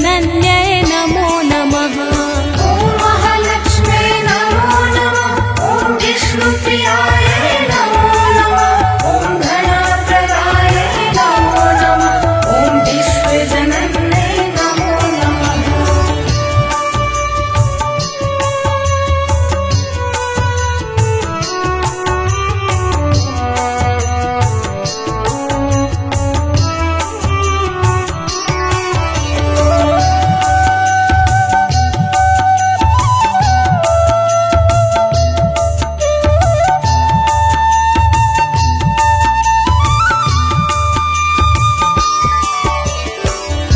विश्वजनन्यै नमो नमः। ॐ महालक्ष्म्यै नमो नमः। ॐ विष्णुप्रियायै नमो नमः। ॐ धनप्रदायै नमो नमः। ॐ विश्वजनन्यै नमो नमः।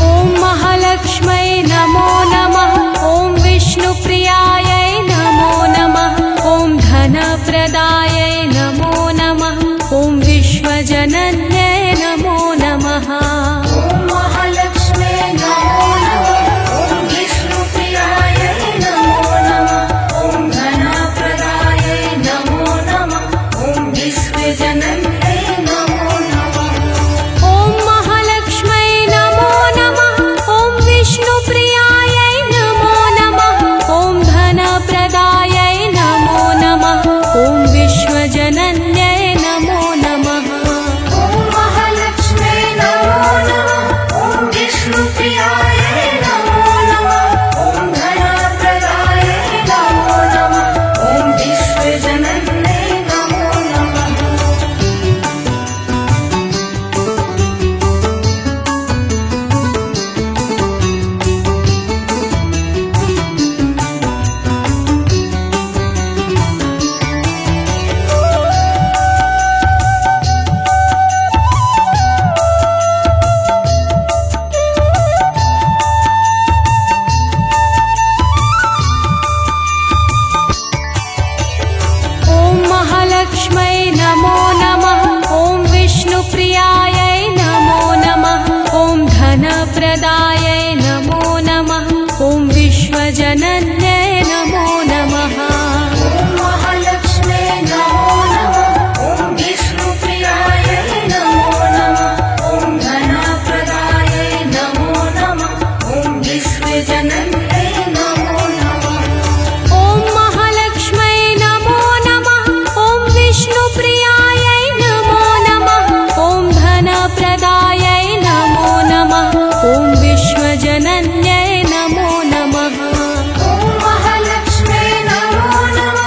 ॐ महालक्ष्म्यै नमो नमः। ॐ विष्णुप्रियायै नमो नमः। ॐ धनप्रदायै नमो नमः। ॐ विश्वजनन्यै नमो नमः। ॐ महालक्ष्म्यै नमो नमः। ॐ विष्णुप्रियायै नमो नमः। ॐ धनप्रदायै नमो नमः। ॐ विश्वजनन्यै नमो नमः। ॐ महालक्ष्म्यै नमो नमः। ॐ विष्णुप्रियायै नमो नमः। ॐ धनप्रदायै नमो नमः। ॐ विश्वजनन्यै धनप्रदायै नमो नमः। ॐ विश्वजनन्यै नमो नमः। ॐ महालक्ष्मे नमो नमः। ॐ विष्णुप्रियायै नमो नमः। ॐ धनप्रदायै नमो नमः। ॐ विश्वजनन्यै नमो नमः। ॐ महालक्ष्मै नमो नमः। ॐ विष्णुप्रियायै नमो नमः। ॐ धनप्रदायै नमो नमः। ॐ विश्वजनन्यै नमो नमः। ॐ महालक्ष्मे नमो नमः।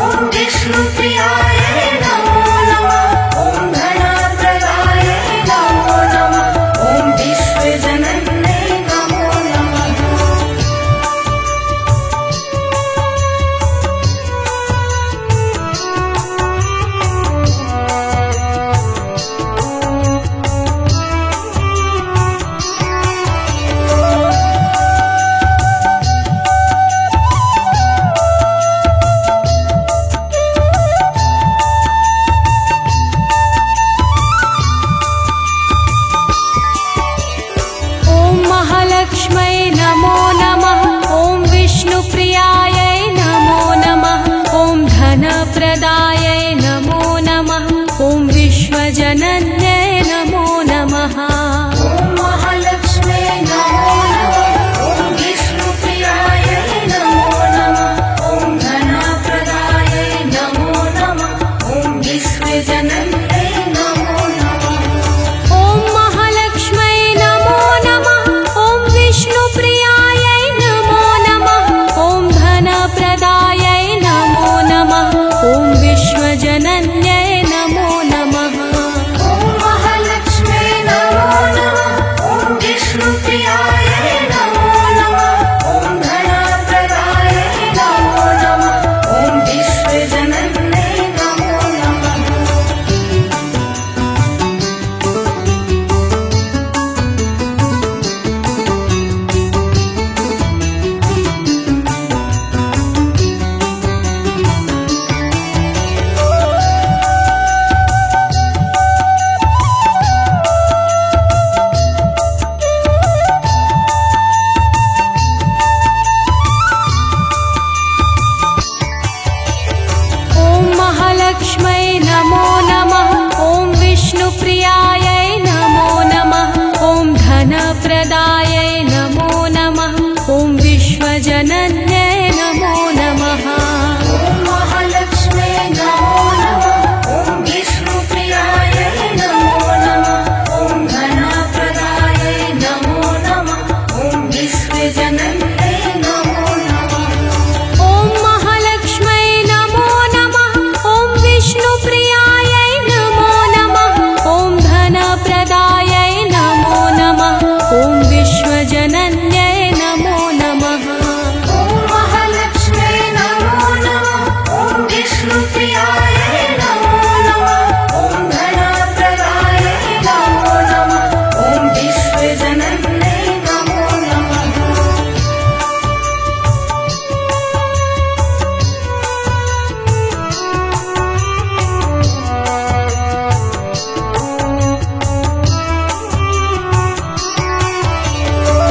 ॐ विष्णुप्रियायै नमो नमः। ॐ धनप्रदायै नमो नमः। ॐ विश्वजनन्यै नमो नमः। ॐ महालक्ष्मै नमो नमः। ॐ विष्णुप्रियायै नमो नमः। ॐ धनप्रदायै नमो नमः। ॐ विश्वजनन्यै नमो नमः। ॐ महालक्ष्मे नमो नमः। ॐ विष्णुप्रियायै नमो नमः। ॐ धनप्रदायै नमो नमः। ॐ विश्वजनन्यै नमो नमः। ॐ महालक्ष्मै नमो नमः। ॐ विष्णुप्रियायै नमो नमः। ॐ धनप्रदायै नमो नमः। ॐ विश्वजनन्यै नमो नमः। ॐ महालक्ष्मे नमो नमः। ॐ विष्णुप्रियायै नमो नमः। ॐ धनप्रदायै नमो नमः। ॐ विश्वजनन्यै नमो नमः। ॐ महालक्ष्मै नमो नमः। ॐ विष्णुप्रियायै नमो नमः। ॐ धनप्रदायै नमो नमः। ॐ विश्वजनन्यै नमो नमः। ॐ महालक्ष्मे नमो नमः। ॐ विष्णुप्रियायै नमो नमः। ॐ धनप्रदायै नमो नमः। ॐ विश्वजनन्यै नमो नमः। ॐ महालक्ष्मै नमो नमः। ॐ विष्णुप्रियायै नमो नमः। ॐ धनप्रदायै नमो नमः। ॐ विश्वजनन्यै नमो नमः। ॐ महालक्ष्मे नमो नमः। ॐ विष्णुप्रियायै नमो नमः। ॐ धनप्रदायै नमो नमः। ॐ विश्वजनन्यै नमो नमः। ॐ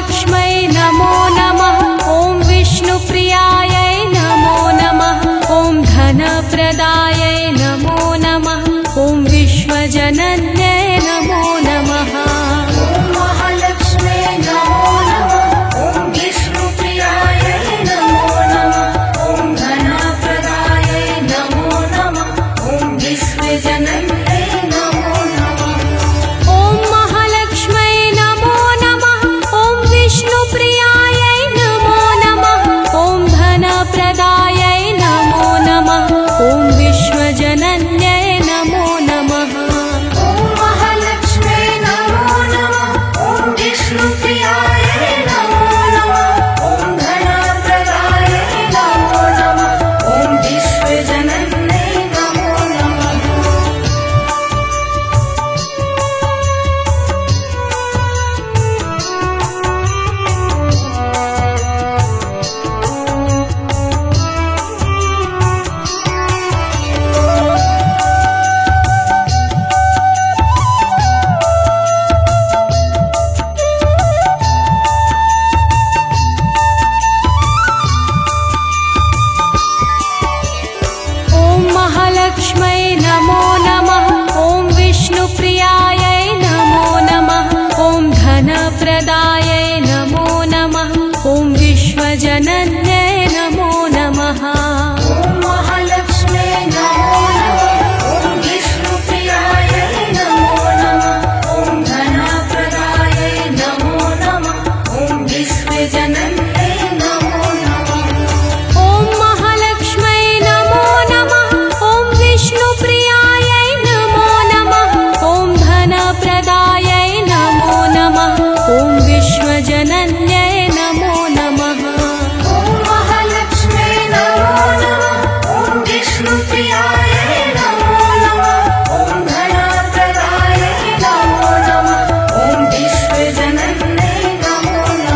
महालक्ष्मै नमो नमः। ॐ विष्णुप्रियायै नमो नमः। ॐ धनप्रदायै नमो नमः। ॐ विश्वजनन्यै नमो नमः। ॐ महालक्ष्मे नमो नमः। ॐ विष्णुप्रियायै नमो नमः। ॐ धनप्रदायै नमो नमः। ॐ विश्वजनन्यै नमो नमः। ॐ महालक्ष्मै नमो नमः। ॐ विष्णुप्रियायै नमो नमः। ॐ धनप्रदायै नमो नमः। ॐ विश्वजनन्यै नमो नमः। ॐ महालक्ष्मे नमो नमः। ॐ विष्णुप्रियायै नमो नमः। ॐ धनप्रदायै नमो नमः। ॐ विश्वजनन्यै नमो नमः। ॐ महालक्ष्मै नमो नमः। ॐ विष्णुप्रियायै नमो नमः। ॐ धनप्रदायै नमो नमः। ॐ विश्वजनन्यै नमो नमः। ॐ महालक्ष्मे नमो नमः। ॐ विष्णुप्रियायै नमो नमः। ॐ धनप्रदायै नमो नमः। ॐ विश्वजनन्यै नमो नमः। ॐ महालक्ष्मै नमो नमः। ॐ विष्णुप्रियायै नमो नमः। ॐ धनप्रदायै नमो नमः। ॐ विश्वजनन्यै नमो नमः। ॐ महालक्ष्मे नमो नमः। ॐ विष्णुप्रियायै नमो नमः। ॐ धनप्रदायै नमो नमः। ॐ विश्वजनन्यै नमो नमः।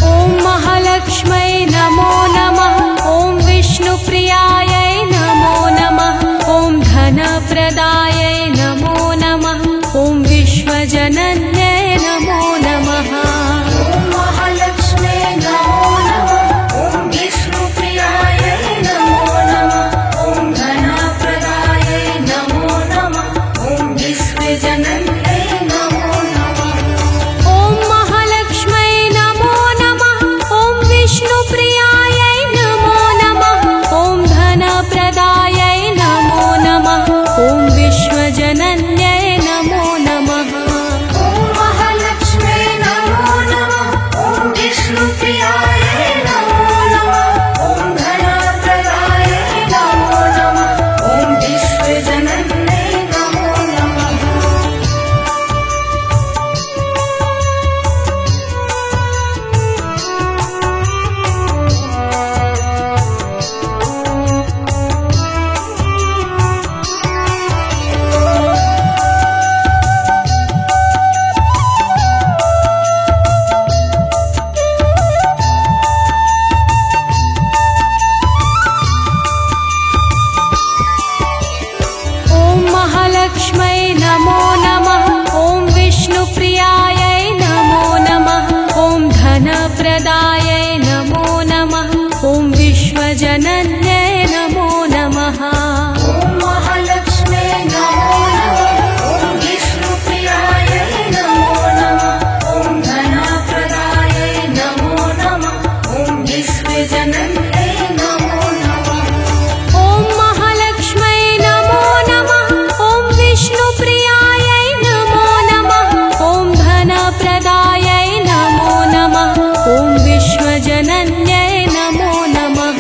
ॐ महालक्ष्मै नमो नमः। ॐ विष्णुप्रियायै नमो नमः। ॐ धनप्रदायै नमो नमः। ॐ विश्वजनन्यै नमो नमः। ॐ महालक्ष्मे नमो नमः। ॐ विष्णुप्रियायै नमो नमः। ॐ धनप्रदायै नमो नमः। ॐ विश्वजनन्यै नमो नमः। ॐ महालक्ष्मै नमो नमः। ॐ विष्णुप्रियायै नमो नमः। ॐ धनप्रदायै नमो नमः। ॐ विश्वजनन्यै नमो नमः। ॐ महालक्ष्मे नमो नमः। ॐ विष्णुप्रियायै नमो नमः। ॐ धनप्रदायै नमो नमः। ॐ विश्वजनन्यै नमो नमः। ॐ महालक्ष्मै नमो नमः। ॐ विष्णुप्रियायै नमो नमः। ॐ धनप्रदायै नमो नमः। ॐ विश्वजनन्यै नमो नमः। ॐ महालक्ष्मे नमो नमः। ॐ विष्णुप्रियायै नमो नमः। ॐ धनप्रदायै नमो नमः। ॐ विश्वजनन्यै नमो नमः। ॐ महालक्ष्मै नमो नमः। ॐ विष्णुप्रियायै नमो नमः। ॐ धनप्रदायै नमो नमः। ॐ विश्वजनन्यै नमो नमः।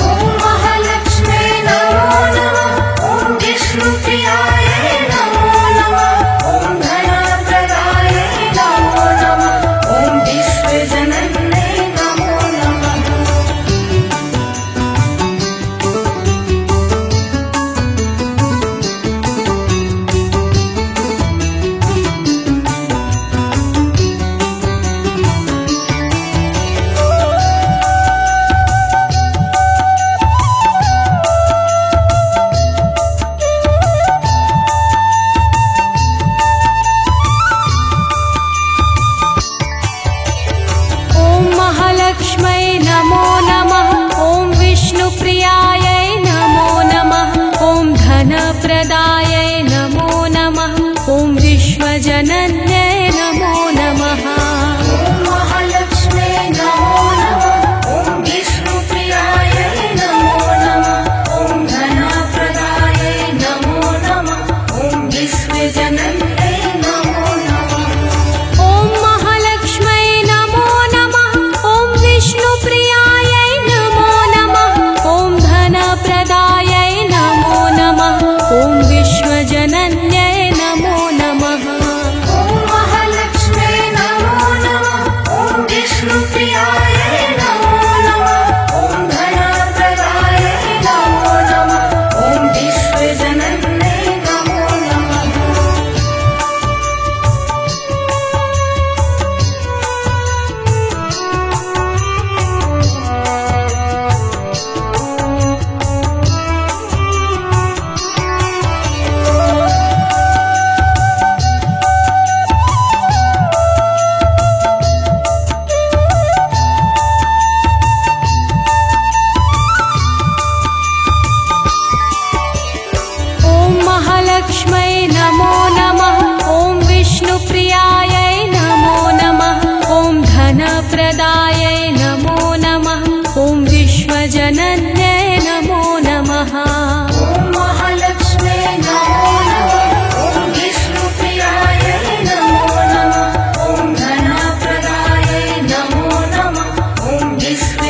ॐ महालक्ष्मे नमो नमः। ॐ विष्णुप्रियायै नमो नमः। ॐ धनप्रदायै नमो नमः। ॐ विश्वजनन्यै नमो नमः।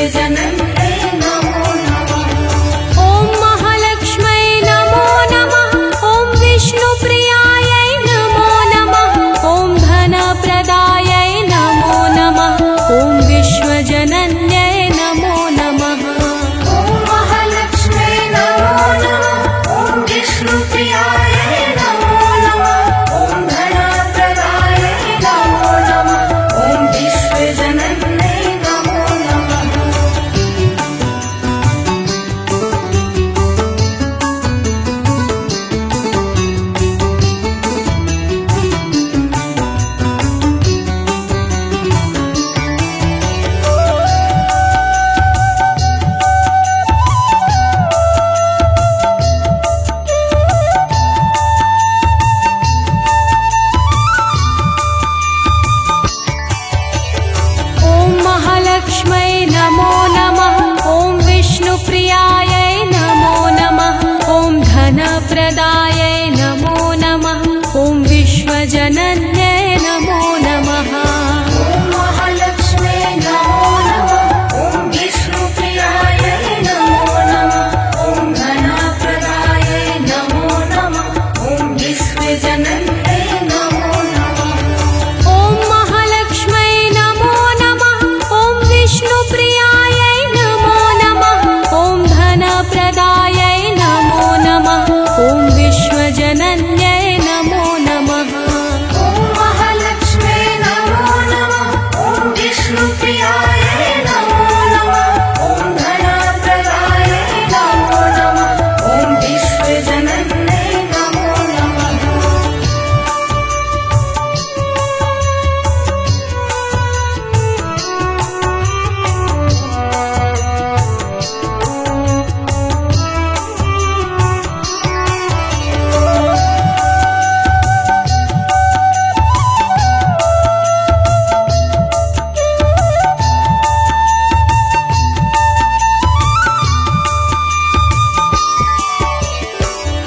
विश्वजनन्ये नमो नमः। ॐ महालक्ष्मै नमो नमः। ॐ विष्णुप्रियायै नमो नमः। ॐ धनप्रदायै नमो नमः। ॐ विश्वजनन्यै नमो नमः। ॐ महालक्ष्मे नमो नमः। ॐ विष्णुप्रियायै नमो नमः। ॐ धनप्रदायै नमो नमः। ॐ विश्वजनन्ये नमो नमः। ॐ महालक्ष्मै नमो नमः। ॐ विष्णुप्रियायै नमो नमः। ॐ धनप्रदायै नमो नमः। ॐ विश्वजनन्यै नमो नमः। ॐ महालक्ष्मे नमो नमः। ॐ विष्णुप्रियायै नमो नमः। ॐ धनप्रदायै नमो नमः। ॐ विश्वजनन्ये नमो नमः। ॐ महालक्ष्मै नमो नमः। ॐ विष्णुप्रियायै नमो नमः। ॐ धनप्रदायै नमो नमः। ॐ विश्वजनन्यै नमो नमः। ॐ महालक्ष्मे नमो नमः। ॐ विष्णुप्रियायै नमो नमः। ॐ धनप्रदायै नमो नमः। ॐ विश्वजनन्ये नमो नमः।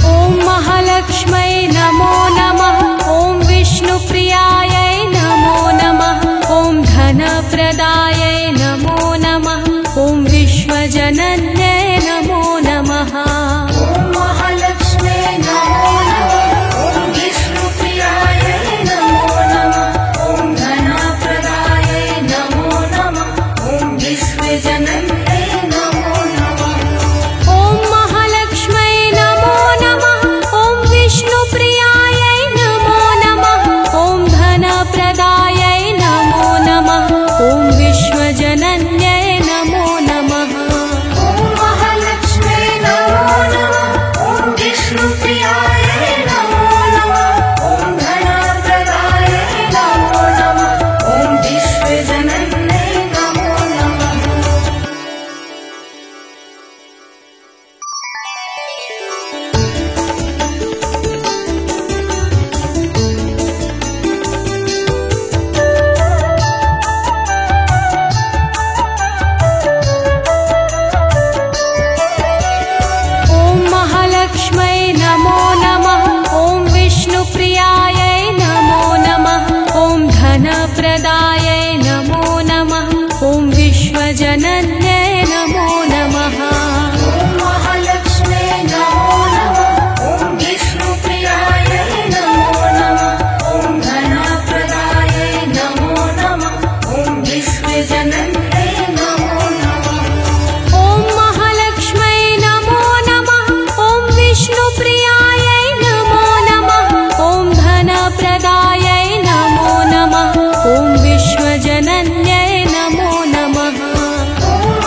ॐ महालक्ष्मै नमो नमः। ॐ विष्णुप्रियायै नमो नमः। ॐ धनप्रदायै नमो नमः। ॐ विश्वजनन्यै नमो नमः। ॐ महालक्ष्मे नमो नमः। ॐ विष्णुप्रियायै नमो नमः। ॐ धनप्रदायै नमो नमः। ॐ विश्वजनन्ये नमो नमः। ॐ महालक्ष्मै नमो नमः। ॐ विष्णुप्रियायै नमो नमः। ॐ धनप्रदायै नमो नमः। ॐ विश्वजनन्यै नमो नमः। ॐ महालक्ष्मे नमो नमः। ॐ विष्णुप्रियायै नमो नमः। ॐ धनप्रदायै नमो नमः। ॐ विश्वजनन्ये नमो नमः। ॐ महालक्ष्मै नमो नमः। ॐ विष्णुप्रियायै नमो नमः। ॐ धनप्रदायै नमो नमः। ॐ विश्वजनन्यै नमो नमः। ॐ महालक्ष्मे नमो नमः। ॐ विष्णुप्रियायै नमो नमः। ॐ धनप्रदायै नमो नमः। ॐ विश्वजनन्ये नमो नमः। ॐ महालक्ष्मै नमो नमः। ॐ विष्णुप्रियायै नमो नमः। ॐ धनप्रदायै नमो नमः। ॐ विश्वजनन्यै नमो नमः। ॐ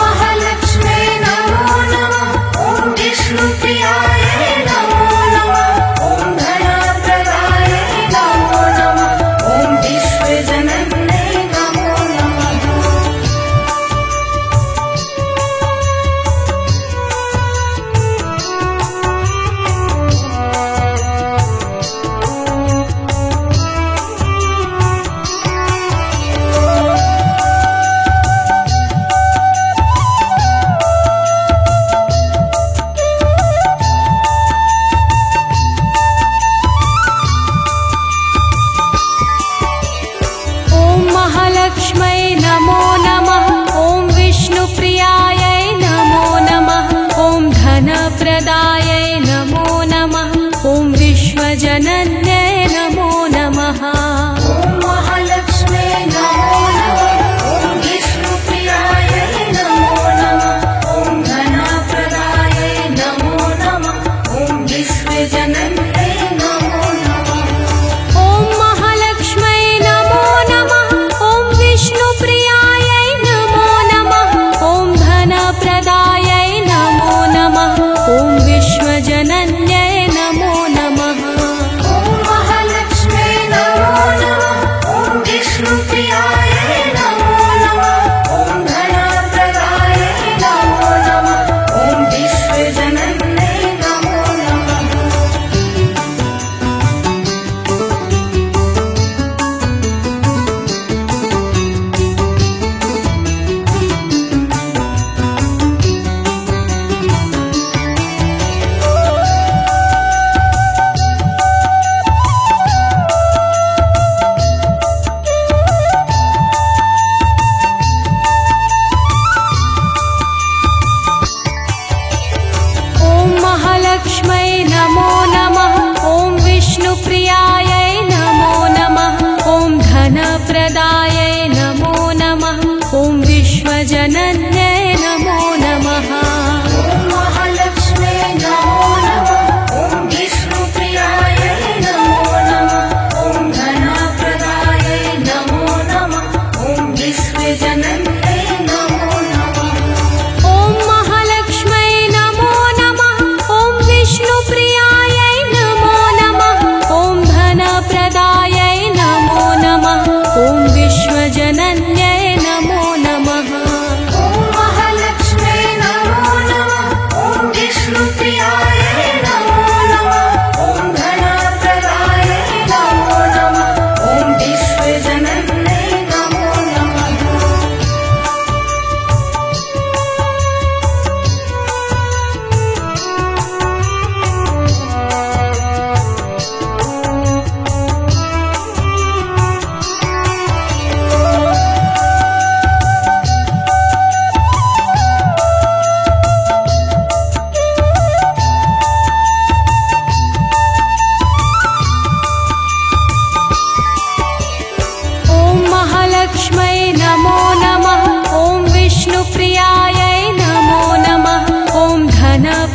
विश्वजनन्यै नमो नमः। ॐ महालक्ष्म्यै नमो नमः। ॐ विष्णुप्रियायै नमो नमः। ॐ धनप्रदायै नमो नमः। ॐ विश्वजनन्यै नमो नमः। ॐ महालक्ष्म्यै नमो नमः। ॐ विष्णुप्रियायै नमो नमः। ॐ धनप्रदायै नमो नमः। ॐ विश्वजनन्यै नमो नमः। ॐ महालक्ष्म्यै नमो नमः। ॐ विष्णुप्रियायै नमो नमः। ॐ धनप्रदायै नमो नमः। ॐ विश्वजनन्यै नमो नमः। ॐ महालक्ष्म्यै नमो नमः। ॐ विष्णुप्रियायै नमो नमः। ॐ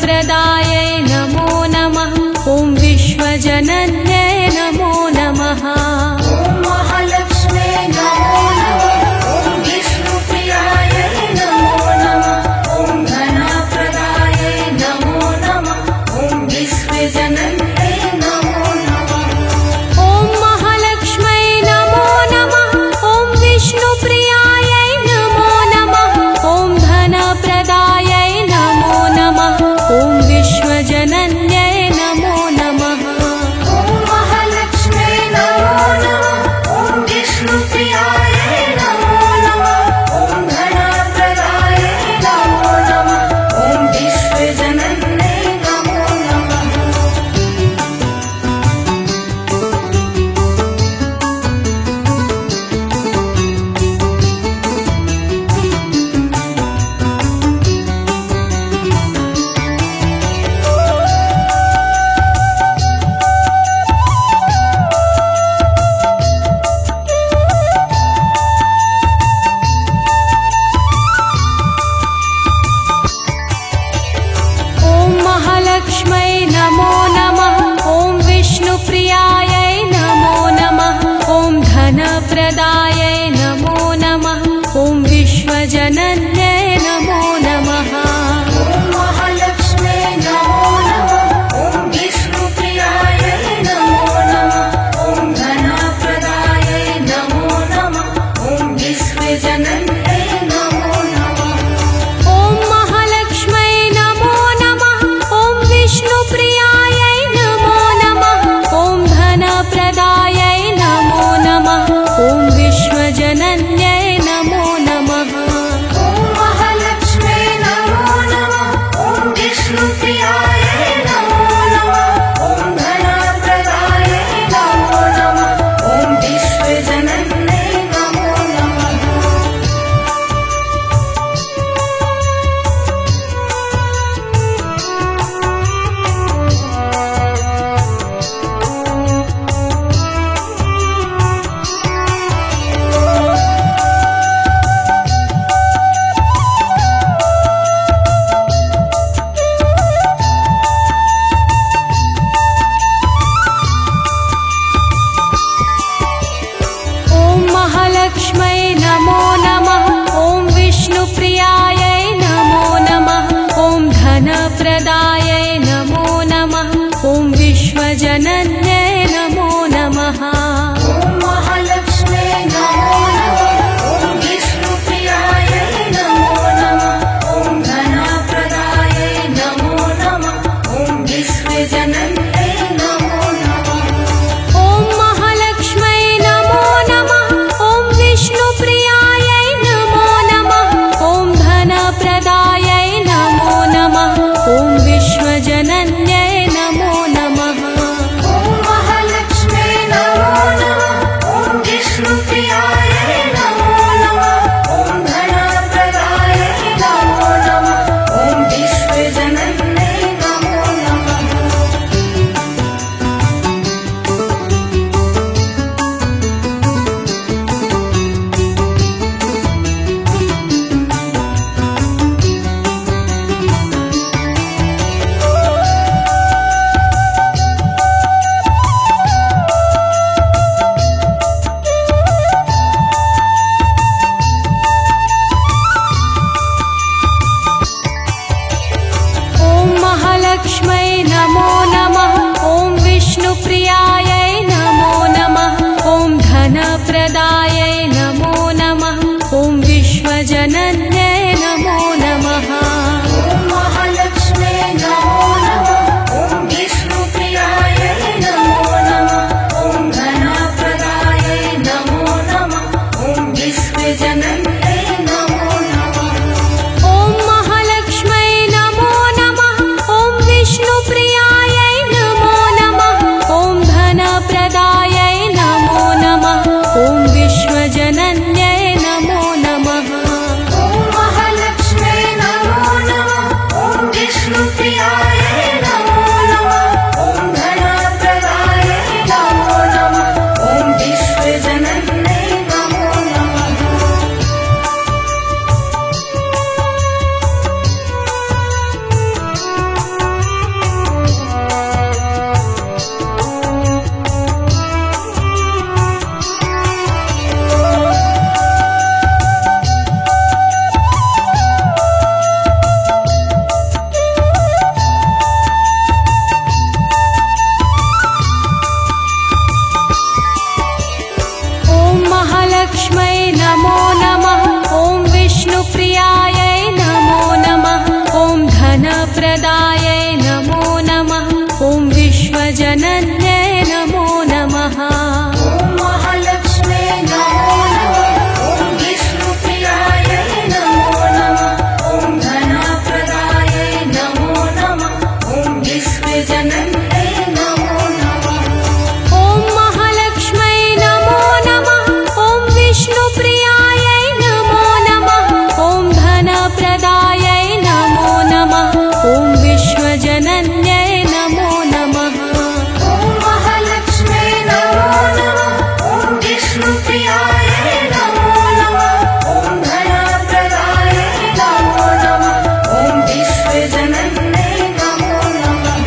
धनप्रदायै नमो नमः। ॐ विश्वजनन्यै नमो नमः। ॐ महालक्ष्म्यै नमो नमः। ॐ विष्णुप्रियायै नमो नमः। ॐ धनप्रदायै नमो नमः। ॐ विश्वजनन्यै नमो नमः। ॐ महालक्ष्म्यै नमो नमः। ॐ विष्णुप्रियायै नमो नमः। ॐ धनप्रदायै नमो नमः। ॐ विश्वजनन्यै नमो नमः। ॐ महालक्ष्म्यै नमो नमः। ॐ विष्णुप्रियायै नमो नमः। ॐ धनप्रदायै नमो नमः। ॐ विश्वजनन्यै नमो नमः। ॐ महालक्ष्म्यै नमो नमः। ॐ विष्णुप्रियायै नमो नमः। ॐ धनप्रदायै नमो नमः। ॐ विश्वजनन्यै नमो नमः। ॐ महालक्ष्म्यै नमो नमः। ॐ विष्णुप्रियायै नमो नमः। ॐ धनप्रदायै नमो नमः। ॐ विश्वजनन्यै नमो नमः। ॐ महालक्ष्म्यै नमो नमः। ॐ विष्णुप्रियायै नमो नमः। ॐ धनप्रदायै नमो नमः। ॐ विश्वजनन्यै नमो नमः। ॐ महालक्ष्म्यै नमो नमः। ॐ विष्णुप्रियायै नमो नमः। ॐ धनप्रदायै नमो नमः। ॐ विश्वजनन्यै नमो नमः। ॐ महालक्ष्म्यै नमो नमः। ॐ विष्णुप्रियायै नमो नमः। ॐ धनप्रदायै नमो नमः। ॐ विश्वजनन्यै नमो नमः। ॐ महालक्ष्म्यै नमो नमः। ॐ विष्णुप्रियायै नमो नमः। ॐ धनप्रदायै नमो नमः। ॐ विश्वजनन्यै नमो नमः। ॐ महालक्ष्म्यै नमो नमः। ॐ विष्णुप्रियायै नमो नमः। ॐ धनप्रदायै नमो नमः। ॐ धनप्रदायै नमो नमः। ॐ विश्वजनन्यै नमो नमः। ॐ महालक्ष्मे नमो नमः। ॐ विष्णुप्रियायै नमो नमः। ॐ धनप्रदायै नमो नमः। ॐ विश्वजनन्यै नमो नमः। ॐ महालक्ष्मै नमो नमः। ॐ विष्णुप्रियायै नमो नमः। ॐ धनप्रदायै नमो नमः। ॐ विश्वजनन्यै नमो नमः। ॐ महालक्ष्मे नमो नमः। ॐ विष्णुप्रियायै नमो नमः। ॐ धनप्रदायै नमो नमः। ॐ विश्वजनन्यै नमो नमः। ॐ महालक्ष्मै नमो नमः। ॐ विष्णुप्रियायै नमो नमः। ॐ धनप्रदायै नमो नमः। ॐ विश्वजनन्यै नमो नमः। ॐ महालक्ष्मे नमो नमः। ॐ विष्णुप्रियायै नमो नमः। ॐ धनप्रदायै नमो नमः। ॐ विश्वजनन्यै नमो नमः। ॐ महालक्ष्मै नमो नमः। ॐ विष्णुप्रियायै नमो नमः। ॐ धनप्रदायै नमो नमः। ॐ विश्वजनन्यै नमो नमः। ॐ महालक्ष्मे नमो नमः। ॐ विष्णुप्रियायै नमो नमः। ॐ धनप्रदायै नमो नमः। ॐ विश्वजनन्यै नमो नमः।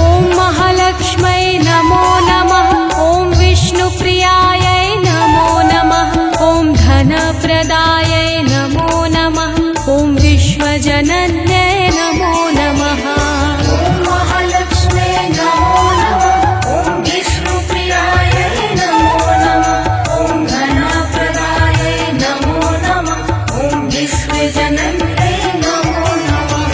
ॐ महालक्ष्मै नमो नमः। ॐ विष्णुप्रियायै नमो नमः। ॐ धनप्रदायै नमो नमः। ॐ विश्वजनन्यै नमो नमः। ॐ महालक्ष्मे नमो नमः। ॐ विष्णुप्रियायै नमो नमः। ॐ धनप्रदायै नमो नमः। ॐ विश्वजनन्यै नमो नमः।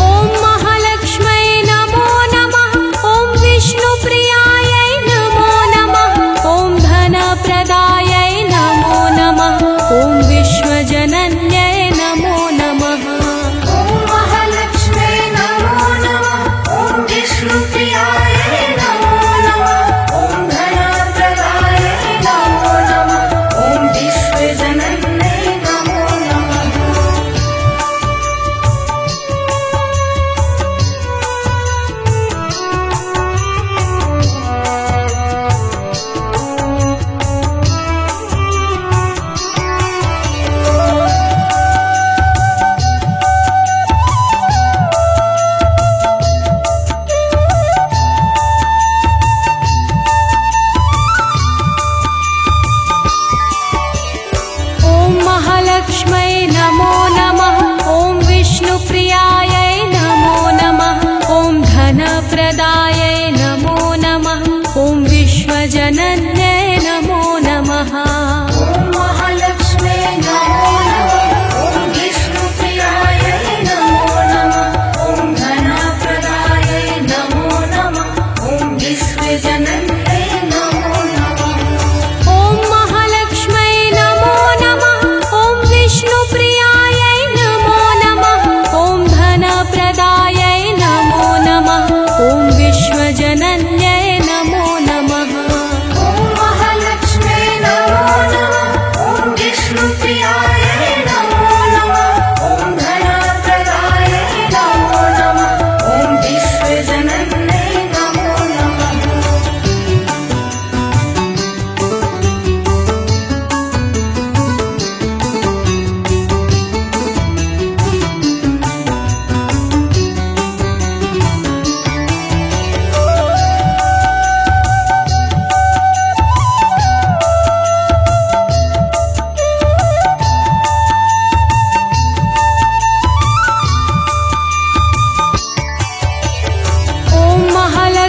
ॐ महालक्ष्मै नमो नमः। ॐ विष्णुप्रियायै नमो नमः। ॐ धनप्रदायै नमो नमः। ॐ विश्वजनन्यै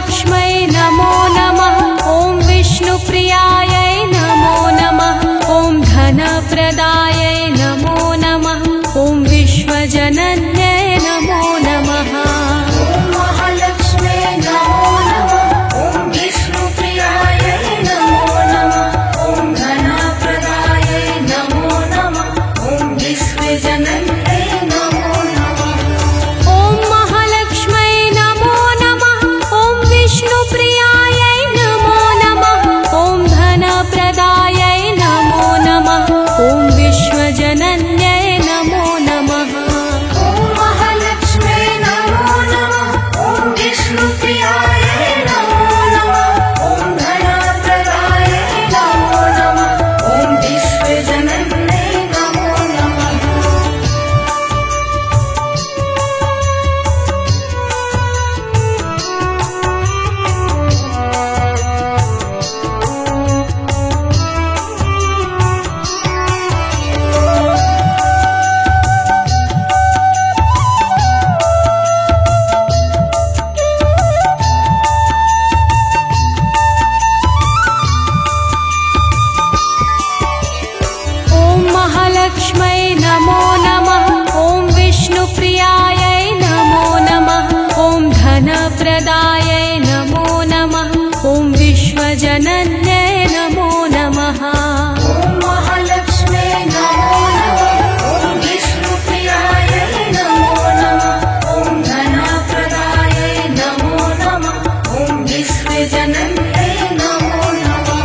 महालक्ष्मै नमो नमः। ॐ विष्णुप्रियायै नमो नमः। ॐ धनप्रदायै नमो नमः। ॐ विश्वजनन्यै नमो नमः। ॐ महालक्ष्मे नमो नमः। ॐ विष्णुप्रियायै नमो नमः। ॐ धनप्रदायै नमो नमः। ॐ विश्वजनन्यै नमो नमः। ॐ महालक्ष्मै नमो नमः। ॐ विष्णुप्रियायै नमो नमः। ॐ धनप्रदायै नमो नमः। ॐ विश्वजनन्यै नमो नमः। ॐ महालक्ष्मे नमो नमः। ॐ विष्णुप्रियायै नमो नमः। ॐ धनप्रदायै नमो नमः। ॐ विश्वजनन्यै नमो नमः। ॐ महालक्ष्मै नमो नमः। ॐ विष्णुप्रियायै नमो नमः। ॐ धनप्रदायै नमो नमः। ॐ विश्वजनन्यै नमो नमः। ॐ महालक्ष्मे नमो नमः। ॐ विष्णुप्रियायै नमो नमः। ॐ धनप्रदायै नमो नमः। ॐ विश्वजनन्यै नमो नमः।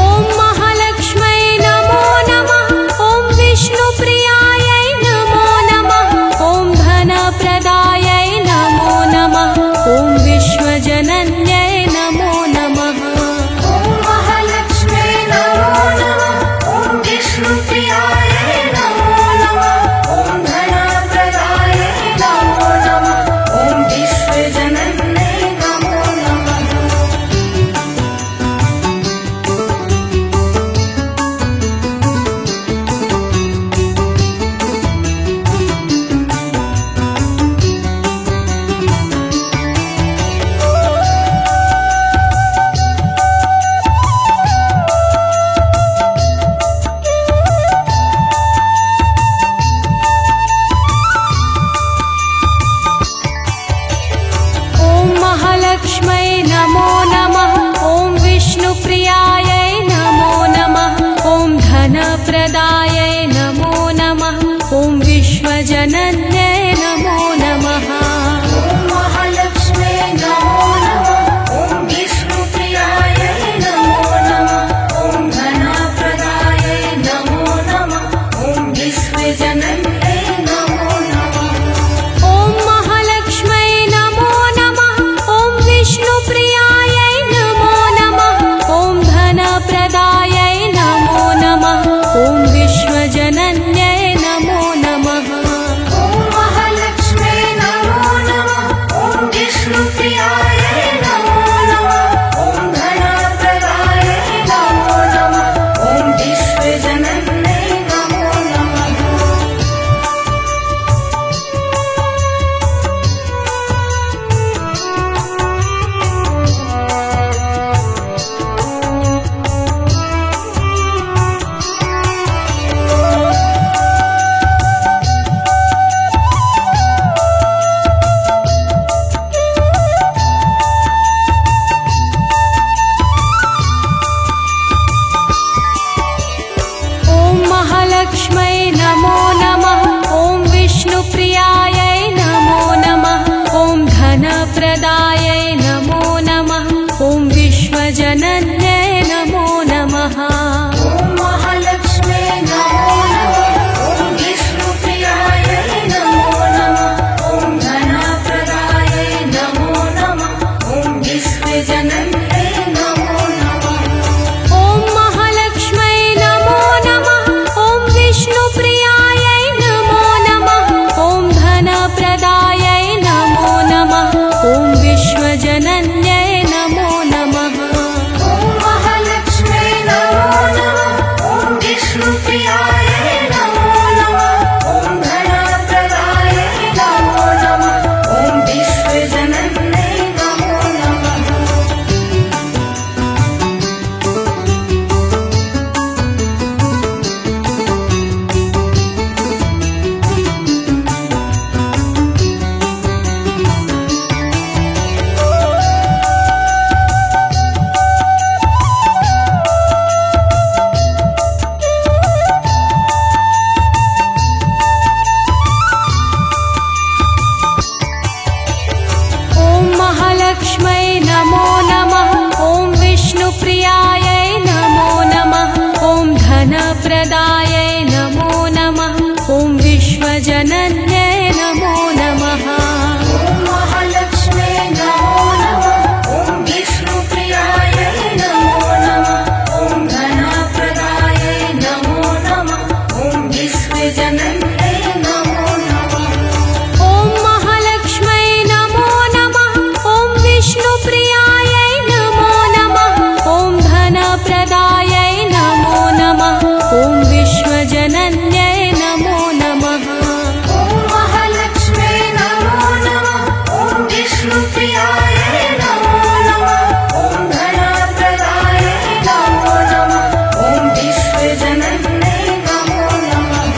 ॐ महालक्ष्मै नमो नमः। ॐ विष्णुप्रियायै नमो नमः। ॐ धनप्रदायै नमो नमः। ॐ विश्वजनन्यै नमो नमः। ॐ महालक्ष्मे नमो नमः। ॐ विष्णुप्रियायै नमो नमः। ॐ धनप्रदायै नमो नमः। ॐ विश्वजनन्यै नमो नमः। ॐ महालक्ष्मै नमो नमः। ॐ विष्णुप्रियायै नमो नमः। ॐ धनप्रदायै नमो नमः। ॐ विश्वजनन्यै नमो नमः। ॐ महालक्ष्मे नमो नमः। ॐ विष्णुप्रियायै नमो नमः। ॐ धनप्रदायै नमो नमः। ॐ विश्वजनन्यै नमो नमः। ॐ महालक्ष्मै नमो नमः। ॐ विष्णुप्रियायै नमो नमः। ॐ धनप्रदायै नमो नमः। ॐ विश्वजनन्यै नमो नमः। ॐ महालक्ष्मे नमो नमः। ॐ विष्णुप्रियायै नमो नमः। ॐ धनप्रदायै नमो नमः। ॐ विश्वजनन्यै नमो नमः। ॐ महालक्ष्मै नमो नमः। ॐ विष्णुप्रियायै नमो नमः। ॐ धनप्रदायै नमो नमः। ॐ विश्वजनन्यै नमो नमः। ॐ महालक्ष्मे नमो नमः। ॐ विष्णुप्रियायै नमो नमः। ॐ धनप्रदायै नमो नमः। ॐ विश्वजनन्यै नमो नमः। ॐ महालक्ष्मै नमो नमः। ॐ विष्णुप्रियायै नमो नमः। ॐ धनप्रदायै नमो नमः। ॐ विश्वजनन्यै महालक्ष्मै नमो नमः। ॐ विष्णुप्रियायै नमो नमः। ॐ धनप्रदायै नमो नमः। ॐ विश्वजनन्यै नमो नमः। ॐ महालक्ष्मे नमो नमः। ॐ विष्णुप्रियायै नमो नमः। ॐ धनप्रदायै नमो नमः। ॐ विश्वजनन्यै नमो नमः। ॐ महालक्ष्मै नमो नमः। ॐ विष्णुप्रियायै नमो नमः। ॐ धनप्रदायै नमो नमः। ॐ विश्वजनन्यै नमो नमः। ॐ महालक्ष्मे नमो नमः। ॐ विष्णुप्रियायै नमो नमः। ॐ धनप्रदायै नमो नमः। ॐ विश्वजनन्यै नमो नमः।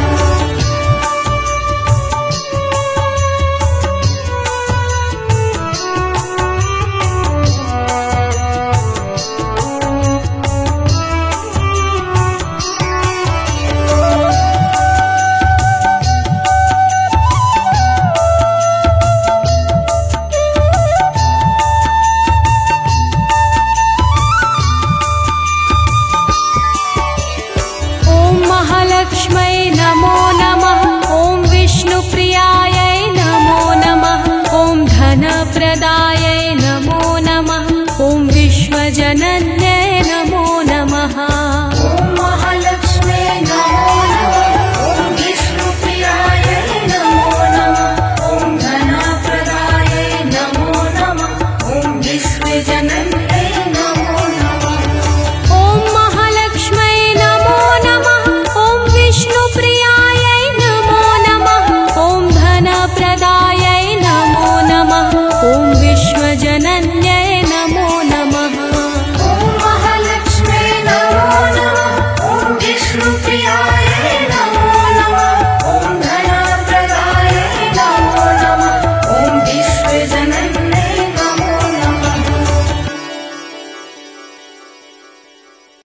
ॐ महालक्ष्मै नमो नमः। ॐ विष्णुप्रियायै नमो नमः। ॐ धनप्रदायै नमो